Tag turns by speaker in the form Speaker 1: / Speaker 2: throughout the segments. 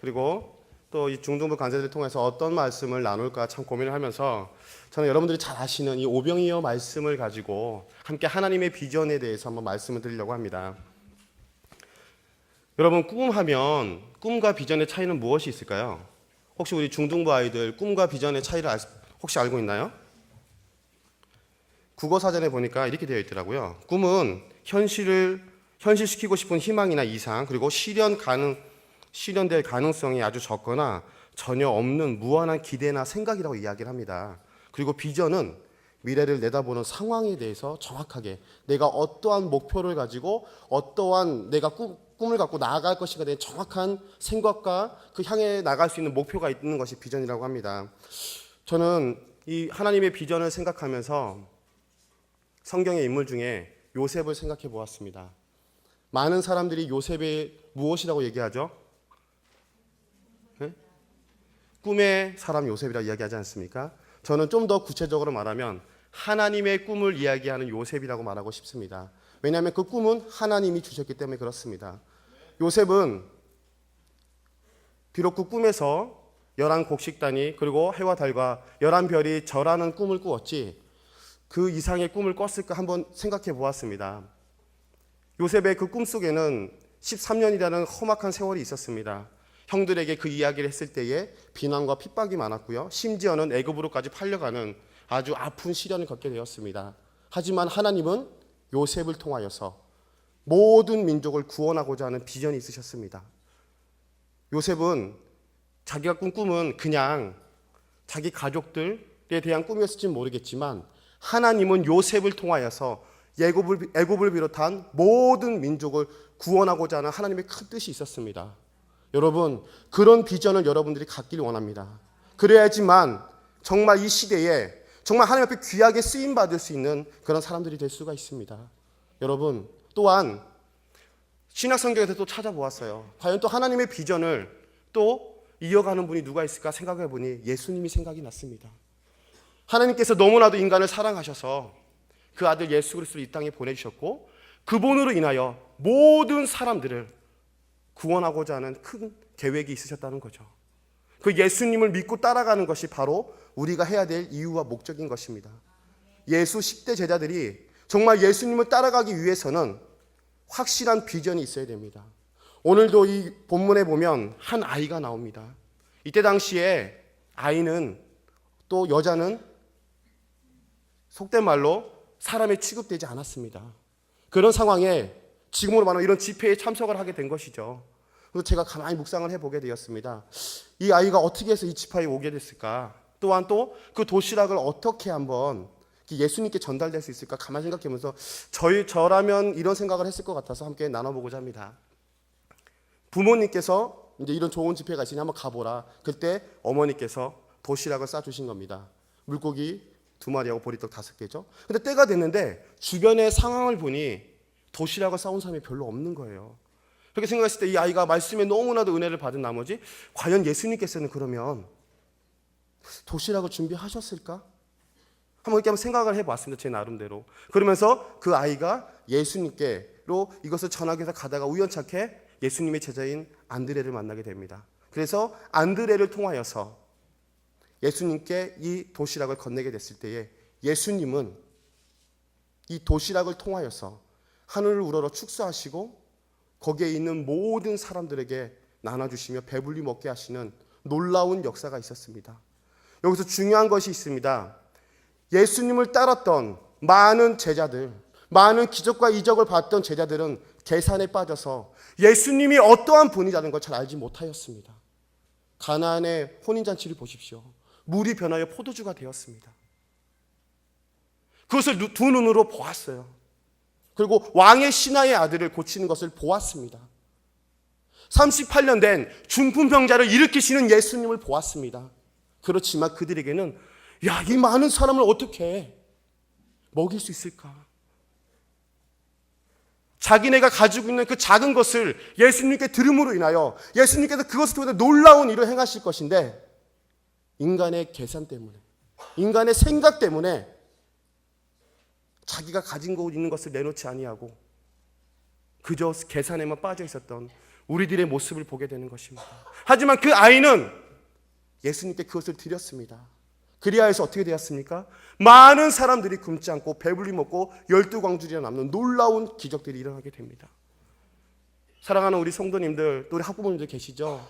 Speaker 1: 그리고 또 이 중등부 간사들을 통해서 어떤 말씀을 나눌까 참 고민을 하면서 저는 여러분들이 잘 아시는 이 오병이어 말씀을 가지고 함께 하나님의 비전에 대해서 한번 말씀을 드리려고 합니다. 여러분, 꿈하면 꿈과 비전의 차이는 무엇이 있을까요? 혹시 우리 중등부 아이들 꿈과 비전의 차이를 혹시 알고 있나요? 국어사전에 보니까 이렇게 되어 있더라고요. 꿈은 현실시키고 싶은 희망이나 이상, 그리고 실현될 가능성이 아주 적거나 전혀 없는 무한한 기대나 생각이라고 이야기를 합니다. 그리고 비전은 미래를 내다보는 상황에 대해서 정확하게 내가 어떠한 목표를 가지고 어떠한 내가 꿈을 갖고 나아갈 것인가에 대한 정확한 생각과 그 향해 나갈 수 있는 목표가 있는 것이 비전이라고 합니다. 저는 이 하나님의 비전을 생각하면서 성경의 인물 중에 요셉을 생각해 보았습니다. 많은 사람들이 요셉이 무엇이라고 얘기하죠? 네? 꿈의 사람 요셉이라고 이야기하지 않습니까? 저는 좀 더 구체적으로 말하면 하나님의 꿈을 이야기하는 요셉이라고 말하고 싶습니다. 왜냐하면 그 꿈은 하나님이 주셨기 때문에 그렇습니다. 요셉은 비록 그 꿈에서 11곡식단이 그리고 해와 달과 11별이 절하는 꿈을 꾸었지 그 이상의 꿈을 꿨을까 한번 생각해 보았습니다. 요셉의 그 꿈속에는 13년이라는 험악한 세월이 있었습니다. 형들에게 그 이야기를 했을 때에 비난과 핍박이 많았고요. 심지어는 애굽으로까지 팔려가는 아주 아픈 시련을 겪게 되었습니다. 하지만 하나님은 요셉을 통하여서 모든 민족을 구원하고자 하는 비전이 있으셨습니다. 요셉은 자기가 꾼 꿈은 그냥 자기 가족들에 대한 꿈이었을지는 모르겠지만 하나님은 요셉을 통하여서 애굽을 비롯한 모든 민족을 구원하고자 하는 하나님의 큰 뜻이 있었습니다. 여러분, 그런 비전을 여러분들이 갖기를 원합니다. 그래야지만 정말 이 시대에 정말 하나님 앞에 귀하게 쓰임받을 수 있는 그런 사람들이 될 수가 있습니다. 여러분, 또한 신약성경에서 또 찾아보았어요. 과연 또 하나님의 비전을 또 이어가는 분이 누가 있을까 생각해 보니 예수님이 생각이 났습니다. 하나님께서 너무나도 인간을 사랑하셔서 그 아들 예수 그리스도를 이 땅에 보내주셨고 그분으로 인하여 모든 사람들을 구원하고자 하는 큰 계획이 있으셨다는 거죠. 그 예수님을 믿고 따라가는 것이 바로 우리가 해야 될 이유와 목적인 것입니다. 예수 10대 제자들이 정말 예수님을 따라가기 위해서는 확실한 비전이 있어야 됩니다. 오늘도 이 본문에 보면 한 아이가 나옵니다. 이때 당시에 아이는 또 여자는 속된 말로 사람에 취급되지 않았습니다. 그런 상황에 지금으로 말하면 이런 집회에 참석을 하게 된 것이죠. 그래서 제가 가만히 묵상을 해보게 되었습니다. 이 아이가 어떻게 해서 이 집회에 오게 됐을까? 또한 또 그 도시락을 어떻게 한번 예수님께 전달될 수 있을까? 가만히 생각해보면서 저라면 이런 생각을 했을 것 같아서 함께 나눠보고자 합니다. 부모님께서 이제 이런 좋은 집회가 있으니 한번 가보라. 그때 어머니께서 도시락을 싸주신 겁니다. 물고기 2마리하고 보리떡 5개죠. 근데 때가 됐는데 주변의 상황을 보니 도시락을 싸온 사람이 별로 없는 거예요. 그렇게 생각했을 때 이 아이가 말씀에 너무나도 은혜를 받은 나머지 과연 예수님께서는 그러면 도시락을 준비하셨을까? 한번 생각을 해봤습니다. 제 나름대로. 그러면서 그 아이가 예수님께로 이것을 전하기 위해서 가다가 우연찮게 예수님의 제자인 안드레를 만나게 됩니다. 그래서 안드레를 통하여서 예수님께 이 도시락을 건네게 됐을 때에 예수님은 이 도시락을 통하여서 하늘을 우러러 축사하시고 거기에 있는 모든 사람들에게 나눠주시며 배불리 먹게 하시는 놀라운 역사가 있었습니다. 여기서 중요한 것이 있습니다. 예수님을 따랐던 많은 제자들, 많은 기적과 이적을 봤던 제자들은 계산에 빠져서 예수님이 어떠한 분이라는 걸 잘 알지 못하였습니다. 가나안의 혼인잔치를 보십시오. 물이 변하여 포도주가 되었습니다. 그것을 두 눈으로 보았어요. 그리고 왕의 신하의 아들을 고치는 것을 보았습니다. 38년 된 중풍병자를 일으키시는 예수님을 보았습니다. 그렇지만 그들에게는 이 많은 사람을 어떻게 먹일 수 있을까? 자기네가 가지고 있는 그 작은 것을 예수님께 들음으로 인하여 예수님께서 그것을 통해서 놀라운 일을 행하실 것인데 인간의 계산 때문에, 인간의 생각 때문에 자기가 가진 거 있는 것을 내놓지 아니하고 그저 계산에만 빠져 있었던 우리들의 모습을 보게 되는 것입니다. 하지만 그 아이는 예수님께 그것을 드렸습니다. 그리하여서 어떻게 되었습니까? 많은 사람들이 굶지 않고 배불리 먹고 12광주리나 남는 놀라운 기적들이 일어나게 됩니다. 사랑하는 우리 성도님들, 또 우리 학부모님들 계시죠?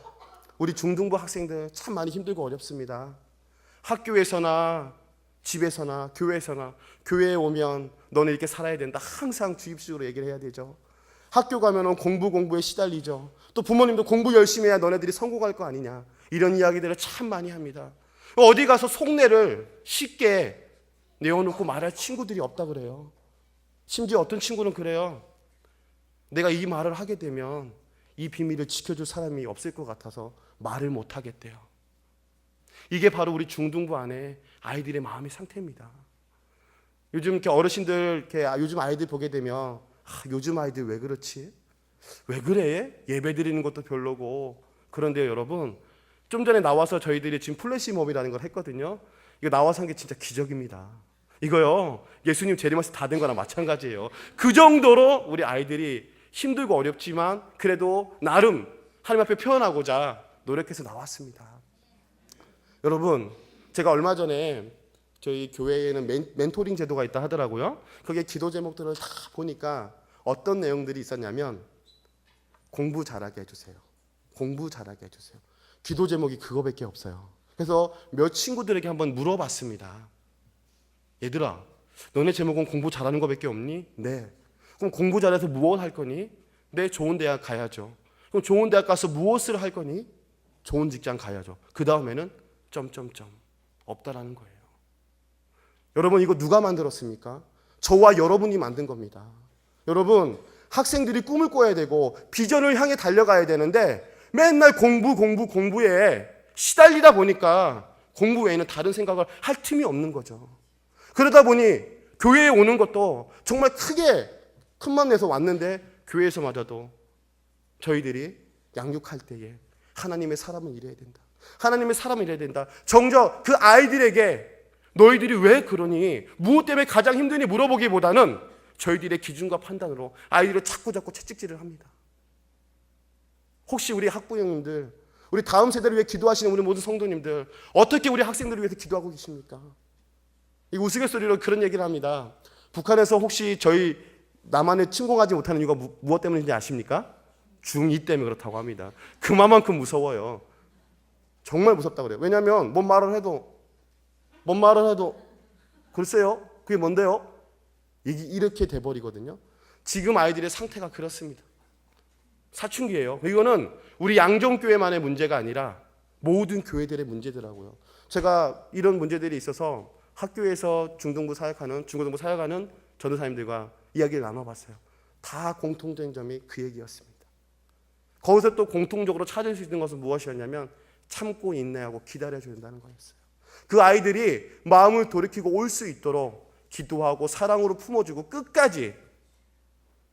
Speaker 1: 우리 중등부 학생들 참 많이 힘들고 어렵습니다. 학교에서나 집에서나 교회에서나 교회에 오면 너는 이렇게 살아야 된다. 항상 주입식으로 얘기를 해야 되죠. 학교 가면은 공부에 시달리죠. 또 부모님도 공부 열심히 해야 너네들이 성공할 거 아니냐. 이런 이야기들을 참 많이 합니다. 어디 가서 속내를 쉽게 내어놓고 말할 친구들이 없다 그래요. 심지어 어떤 친구는 그래요. 내가 이 말을 하게 되면 이 비밀을 지켜줄 사람이 없을 것 같아서 말을 못 하겠대요. 이게 바로 우리 중등부 안에 아이들의 마음의 상태입니다. 요즘 이렇게 어르신들, 요즘 아이들 보게 되면 요즘 아이들 왜 그렇지? 왜 그래? 예배 드리는 것도 별로고. 그런데요, 여러분, 좀 전에 나와서 저희들이 지금 플래시몹이라는 걸 했거든요. 이거 나와서 한 게 진짜 기적입니다. 이거요, 예수님 재림하셔서 다 된 거랑 마찬가지예요. 그 정도로 우리 아이들이 힘들고 어렵지만 그래도 나름 하나님 앞에 표현하고자 노력해서 나왔습니다. 여러분, 제가 얼마 전에 저희 교회에는 멘토링 제도가 있다 하더라고요. 거기에 기도 제목들을 다 보니까 어떤 내용들이 있었냐면 공부 잘하게 해주세요. 공부 잘하게 해주세요. 기도 제목이 그거밖에 없어요. 그래서 몇 친구들에게 한번 물어봤습니다. 얘들아, 너네 제목은 공부 잘하는 거밖에 없니? 네. 그럼 공부 잘해서 무엇 할 거니? 네, 좋은 대학 가야죠. 그럼 좋은 대학 가서 무엇을 할 거니? 좋은 직장 가야죠. 그 다음에는 점점점 없다라는 거예요. 여러분, 이거 누가 만들었습니까? 저와 여러분이 만든 겁니다. 여러분, 학생들이 꿈을 꿔야 되고 비전을 향해 달려가야 되는데 맨날 공부에 시달리다 보니까 공부 외에는 다른 생각을 할 틈이 없는 거죠. 그러다 보니 교회에 오는 것도 정말 큰 맘 내서 왔는데 교회에서마저도 저희들이 양육할 때에 하나님의 사람을 일해야 된다. 하나님의 사람을 일해야 된다. 정작 그 아이들에게 너희들이 왜 그러니? 무엇 때문에 가장 힘드니? 물어보기보다는 저희들의 기준과 판단으로 아이들을 자꾸 채찍질을 합니다. 혹시 우리 학부형님들, 우리 다음 세대를 위해 기도하시는 우리 모든 성도님들, 어떻게 우리 학생들을 위해서 기도하고 계십니까? 이 우스갯소리로 그런 얘기를 합니다. 북한에서 혹시 저희 남한을 침공하지 못하는 이유가 무엇 때문인지 아십니까? 중2 때문에 그렇다고 합니다. 그만큼 무서워요. 정말 무섭다고 그래요. 왜냐하면 뭔 말을 해도 글쎄요, 그게 뭔데요? 이렇게 돼버리거든요. 지금 아이들의 상태가 그렇습니다. 사춘기예요. 이거는 우리 양정교회만의 문제가 아니라 모든 교회들의 문제더라고요. 제가 이런 문제들이 있어서 학교에서 중등부 사역하는 전도사님들과 이야기를 나눠봤어요. 다 공통된 점이 그 얘기였습니다. 거기서 또 공통적으로 찾을 수 있는 것은 무엇이었냐면 참고 인내하고 기다려줘야 된다는 거였어요. 그 아이들이 마음을 돌이키고 올 수 있도록 기도하고 사랑으로 품어주고 끝까지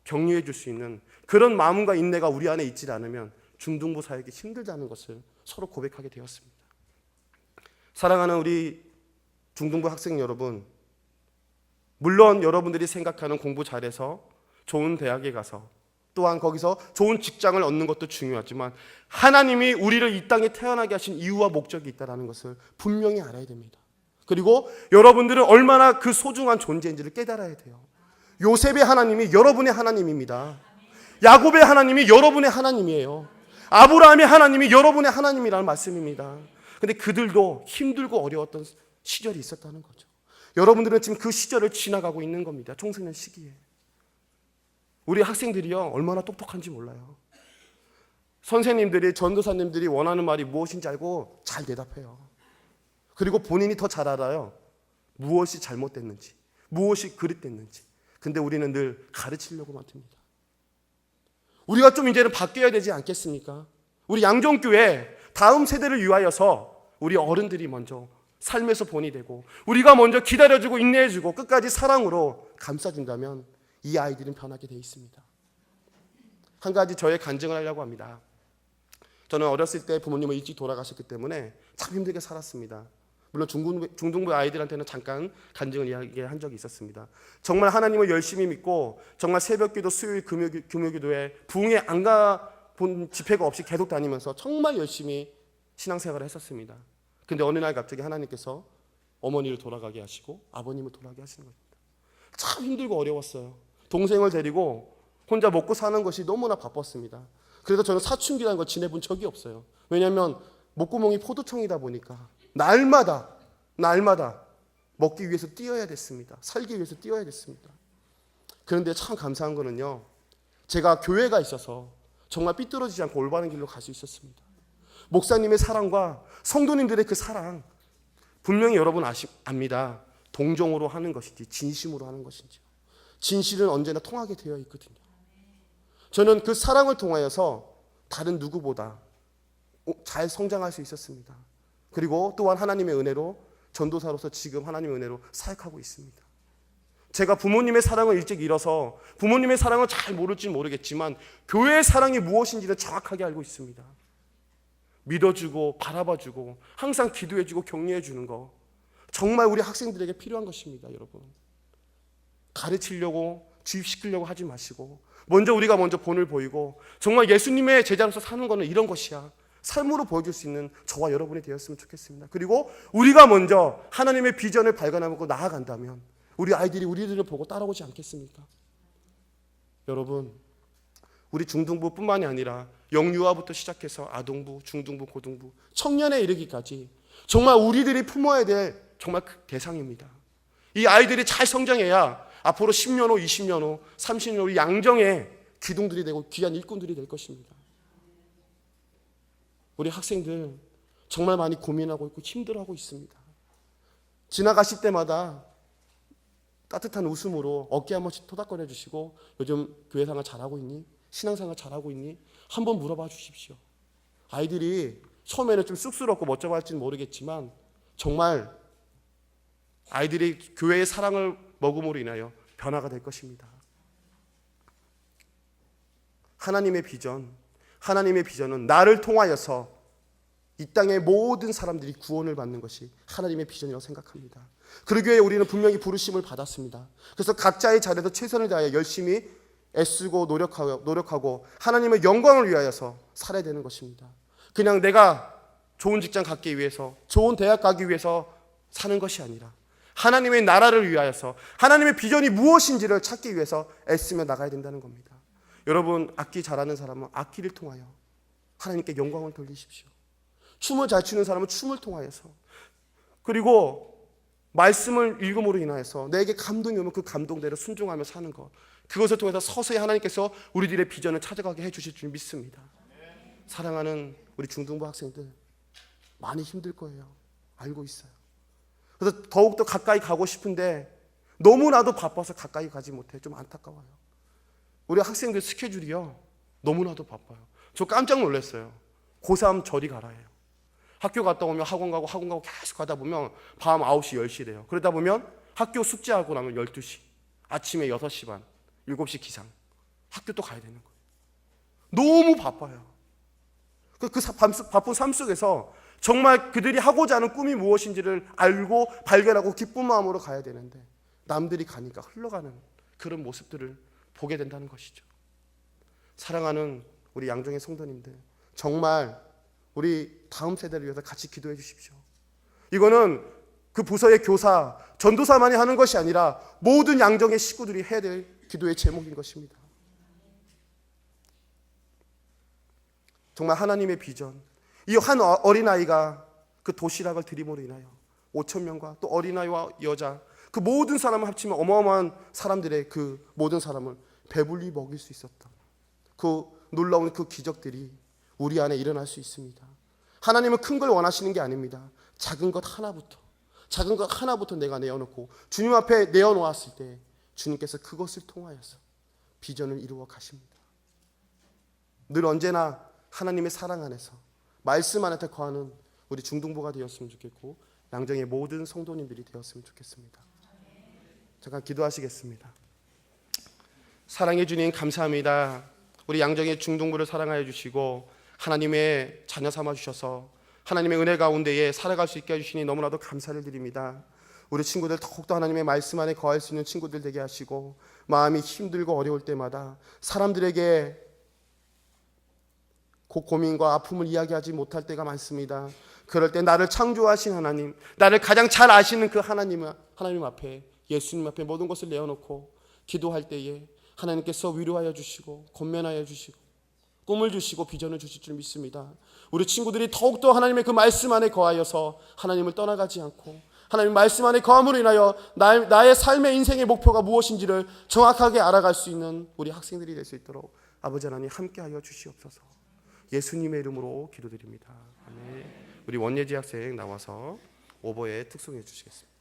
Speaker 1: 격려해 줄 수 있는 그런 마음과 인내가 우리 안에 있지 않으면 중등부 사역이 힘들다는 것을 서로 고백하게 되었습니다. 사랑하는 우리 중등부 학생 여러분, 물론 여러분들이 생각하는 공부 잘해서 좋은 대학에 가서 또한 거기서 좋은 직장을 얻는 것도 중요하지만 하나님이 우리를 이 땅에 태어나게 하신 이유와 목적이 있다는 것을 분명히 알아야 됩니다. 그리고 여러분들은 얼마나 그 소중한 존재인지를 깨달아야 돼요. 요셉의 하나님이 여러분의 하나님입니다. 야곱의 하나님이 여러분의 하나님이에요. 아브라함의 하나님이 여러분의 하나님이라는 말씀입니다. 근데 그들도 힘들고 어려웠던 시절이 있었다는 거죠. 여러분들은 지금 그 시절을 지나가고 있는 겁니다. 청소년 시기에. 우리 학생들이요, 얼마나 똑똑한지 몰라요. 선생님들이, 전도사님들이 원하는 말이 무엇인지 알고 잘 대답해요. 그리고 본인이 더 잘 알아요. 무엇이 잘못됐는지, 무엇이 그릇됐는지. 근데 우리는 늘 가르치려고만 듭니다. 우리가 좀 이제는 바뀌어야 되지 않겠습니까? 우리 양정교회 다음 세대를 위하여서 우리 어른들이 먼저 삶에서 본이 되고 우리가 먼저 기다려주고 인내해주고 끝까지 사랑으로 감싸준다면 이 아이들은 변하게 돼 있습니다. 한 가지 저의 간증을 하려고 합니다. 저는 어렸을 때 부모님은 일찍 돌아가셨기 때문에 참 힘들게 살았습니다. 물론 중등부 아이들한테는 잠깐 간증을 이야기한 적이 있었습니다. 정말 하나님을 열심히 믿고 정말 새벽기도, 수요일, 금요기도에 부흥회 안 본 집회가 없이 계속 다니면서 정말 열심히 신앙생활을 했었습니다. 근데 어느 날 갑자기 하나님께서 어머니를 돌아가게 하시고 아버님을 돌아가게 하시는 겁니다. 참 힘들고 어려웠어요. 동생을 데리고 혼자 먹고 사는 것이 너무나 바빴습니다. 그래서 저는 사춘기라는 걸 지내본 적이 없어요. 왜냐하면 목구멍이 포도청이다 보니까 날마다 먹기 위해서 뛰어야 됐습니다. 살기 위해서 뛰어야 됐습니다. 그런데 참 감사한 거는요, 제가 교회가 있어서 정말 삐뚤어지지 않고 올바른 길로 갈 수 있었습니다. 목사님의 사랑과 성도님들의 그 사랑, 분명히 여러분 압니다. 동정으로 하는 것인지 진심으로 하는 것인지. 진실은 언제나 통하게 되어 있거든요. 저는 그 사랑을 통하여서 다른 누구보다 잘 성장할 수 있었습니다. 그리고 또한 하나님의 은혜로 전도사로서 지금 하나님의 은혜로 사역하고 있습니다. 제가 부모님의 사랑을 일찍 잃어서 부모님의 사랑을 잘 모를지 모르겠지만 교회의 사랑이 무엇인지는 정확하게 알고 있습니다. 믿어주고 바라봐주고 항상 기도해주고 격려해주는 거 정말 우리 학생들에게 필요한 것입니다. 여러분, 가르치려고 주입시키려고 하지 마시고 우리가 먼저 본을 보이고 정말 예수님의 제자로서 사는 것은 이런 것이야, 삶으로 보여줄 수 있는 저와 여러분이 되었으면 좋겠습니다. 그리고 우리가 먼저 하나님의 비전을 발견하고 나아간다면 우리 아이들이 우리들을 보고 따라오지 않겠습니까? 여러분, 우리 중등부뿐만이 아니라 영유아부터 시작해서 아동부, 중등부, 고등부, 청년에 이르기까지 정말 우리들이 품어야 될 정말 그 대상입니다. 이 아이들이 잘 성장해야 앞으로 10년 후, 20년 후, 30년 후 양정의 기둥들이 되고 귀한 일꾼들이 될 것입니다. 우리 학생들 정말 많이 고민하고 있고 힘들어하고 있습니다. 지나가실 때마다 따뜻한 웃음으로 어깨 한 번씩 토닥거려 주시고 요즘 교회생활 잘하고 있니? 신앙생활 잘하고 있니? 한번 물어봐 주십시오. 아이들이 처음에는 좀 쑥스럽고 멋져 보일지는 모르겠지만 정말 아이들이 교회의 사랑을 먹음으로 인하여 변화가 될 것입니다. 하나님의 비전은 나를 통하여서 이 땅의 모든 사람들이 구원을 받는 것이 하나님의 비전이라고 생각합니다. 그러기 위해 우리는 분명히 부르심을 받았습니다. 그래서 각자의 자리에서 최선을 다해 열심히 애쓰고 노력하고 하나님의 영광을 위하여서 살아야 되는 것입니다. 그냥 내가 좋은 직장 갖기 위해서, 좋은 대학 가기 위해서 사는 것이 아니라 하나님의 나라를 위하여서 하나님의 비전이 무엇인지를 찾기 위해서 애쓰며 나가야 된다는 겁니다. 여러분, 악기 잘하는 사람은 악기를 통하여 하나님께 영광을 돌리십시오. 춤을 잘 추는 사람은 춤을 통하여서, 그리고 말씀을 읽음으로 인하여서 내게 감동이 오면 그 감동대로 순종하며 사는 것, 그것을 통해서 서서히 하나님께서 우리들의 비전을 찾아가게 해주실 줄 믿습니다. 사랑하는 우리 중등부 학생들, 많이 힘들 거예요. 알고 있어요. 그래서 더욱더 가까이 가고 싶은데 너무나도 바빠서 가까이 가지 못해. 좀 안타까워요. 우리 학생들 스케줄이요, 너무나도 바빠요. 저 깜짝 놀랐어요. 고3 저리 가라예요. 학교 갔다 오면 학원 가고 계속 가다 보면 밤 9시, 10시 돼요. 그러다 보면 학교 숙제하고 나면 12시, 아침에 6시 반, 7시 기상, 학교 또 가야 되는 거예요. 너무 바빠요. 그 바쁜 삶 속에서 정말 그들이 하고자 하는 꿈이 무엇인지를 알고 발견하고 기쁜 마음으로 가야 되는데 남들이 가니까 흘러가는 그런 모습들을 보게 된다는 것이죠. 사랑하는 우리 양정의 성도님들, 정말 우리 다음 세대를 위해서 같이 기도해 주십시오. 이거는 그 부서의 교사, 전도사만이 하는 것이 아니라 모든 양정의 식구들이 해야 될 기도의 제목인 것입니다. 정말 하나님의 비전, 이 한 어린아이가 그 도시락을 드림으로 인하여 5천 명과 또 어린아이와 여자, 그 모든 사람을 합치면 어마어마한 사람들의 그 모든 사람을 배불리 먹일 수 있었던 그 놀라운 그 기적들이 우리 안에 일어날 수 있습니다. 하나님은 큰 걸 원하시는 게 아닙니다. 작은 것 하나부터 내가 내어놓고 주님 앞에 내어놓았을 때 주님께서 그것을 통하여서 비전을 이루어 가십니다. 늘 언제나 하나님의 사랑 안에서 말씀 안에서 거하는 우리 중등부가 되었으면 좋겠고 양정의 모든 성도님들이 되었으면 좋겠습니다. 잠깐 기도하시겠습니다. 사랑해 주님 감사합니다. 우리 양정의 중등부를 사랑하여 주시고 하나님의 자녀 삼아 주셔서 하나님의 은혜 가운데에 살아갈 수 있게 해주시니 너무나도 감사를 드립니다. 우리 친구들 더욱더 하나님의 말씀 안에 거할 수 있는 친구들 되게 하시고 마음이 힘들고 어려울 때마다 사람들에게 고민과 아픔을 이야기하지 못할 때가 많습니다. 그럴 때 나를 창조하신 하나님, 나를 가장 잘 아시는 그 하나님 앞에, 예수님 앞에 모든 것을 내어놓고 기도할 때에 하나님께서 위로하여 주시고 권면하여 주시고 꿈을 주시고 비전을 주실 줄 믿습니다. 우리 친구들이 더욱더 하나님의 그 말씀 안에 거하여서 하나님을 떠나가지 않고 하나님 말씀 안에 거함으로 인하여 나의 삶의 인생의 목표가 무엇인지를 정확하게 알아갈 수 있는 우리 학생들이 될 수 있도록 아버지 하나님 함께하여 주시옵소서. 예수님의 이름으로 기도드립니다. 아멘. 우리 원예지 학생 나와서 오버에 특송해 주시겠습니다.